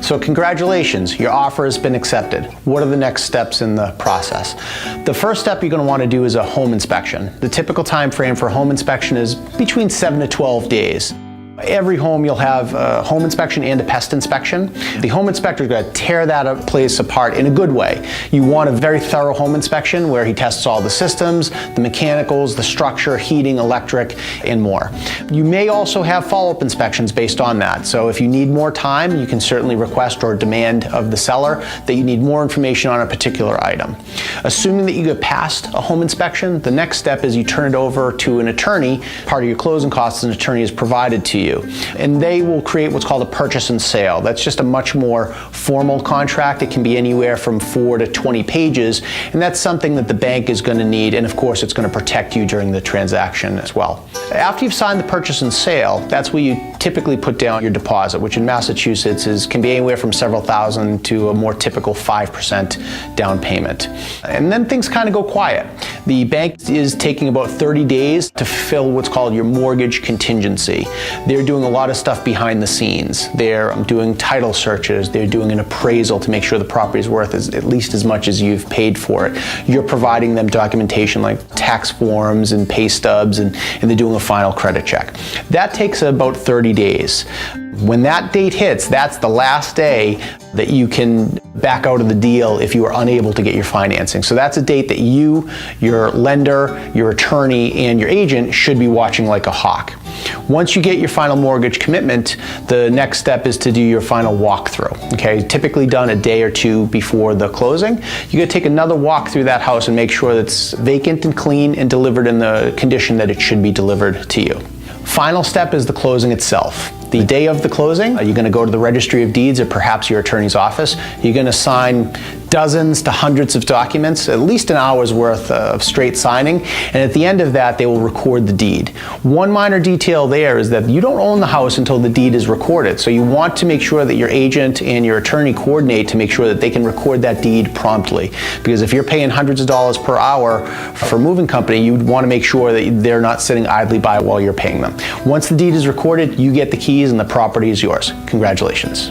So congratulations, your offer has been accepted. What are the next steps in the process? The first step you're going to want to do is a home inspection. The typical time frame for a home inspection is between 7 to 12 days. Every home you'll have a home inspection and a pest inspection. The home inspector is going to tear that place apart in a good way. You want a very thorough home inspection where he tests all the systems, the mechanicals, the structure, heating, electric, and more. You may also have follow-up inspections based on that. So if you need more time, you can certainly request or demand of the seller that you need more information on a particular item. Assuming that you get past a home inspection, the next step is you turn it over to an attorney. Part of your closing costs, an attorney is provided to you. And they will create what's called a purchase and sale. That's just a much more formal contract. It can be anywhere from 4 to 20 pages, and that's something that the bank is going to need, and of course it's going to protect you during the transaction as well. After you've signed the purchase and sale, that's where you typically put down your deposit, which in Massachusetts can be anywhere from several thousand to a more typical 5% down payment. And then things kind of go quiet. The bank is taking about 30 days to fill what's called your mortgage contingency. They're doing a lot of stuff behind the scenes. They're doing title searches. They're doing an appraisal to make sure the property is worth at least as much as you've paid for it. You're providing them documentation like tax forms and pay stubs, and they're doing a final credit check. That takes about 30 days. When that date hits, that's the last day that you can back out of the deal if you are unable to get your financing. So that's a date that you, your lender, your attorney, and your agent should be watching like a hawk. Once you get your final mortgage commitment, the next step is to do your final walkthrough. Okay, typically done a day or two before the closing. You got to take another walk through that house and make sure that it's vacant and clean and delivered in the condition that it should be delivered to you. Final step is the closing itself. The day of the closing, you're going to go to the Registry of Deeds or perhaps your attorney's office. You're going to sign dozens to hundreds of documents, at least an hour's worth of straight signing, and at the end of that they will record the deed. One minor detail there is that you don't own the house until the deed is recorded, so you want to make sure that your agent and your attorney coordinate to make sure that they can record that deed promptly, because if you're paying hundreds of dollars per hour for a moving company, you want to make sure that they're not sitting idly by while you're paying them. Once the deed is recorded, you get the keys and the property is yours. Congratulations.